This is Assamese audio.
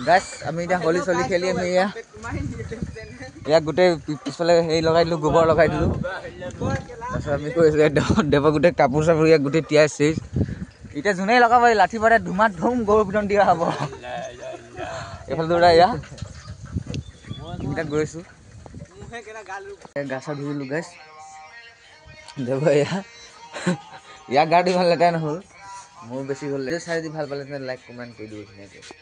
গাইস আমি এটা হলি চলি খেলি আমি ইয়াক গোটেই পিছফালে হেৰি লগাই দিলোঁ গোবৰ লগাই দিলোঁ তাৰপিছত আমি কৈছোঁ দেৱৰ গোটেই কাপোৰ চাপোৰ ইয়াক গোটেই তিয়াই চেচ এতিয়া যোনেই লগাব এই লাঠি পাতে ধুমা ধুম গৰু পিটন দিয়া হ'ব এইফালে দৌৰা এয়া এইকেইটাত গৈছোঁ গা চা ধুইলোঁ গাইছ দেৱ এয়া ইয়াক গা ধুই ভাল লেতেৰা নহ'ল মোৰ বেছি হ'ল চাই যদি ভাল পালে লাইক কমেণ্ট কৰি দিব ধুনীয়াকৈ।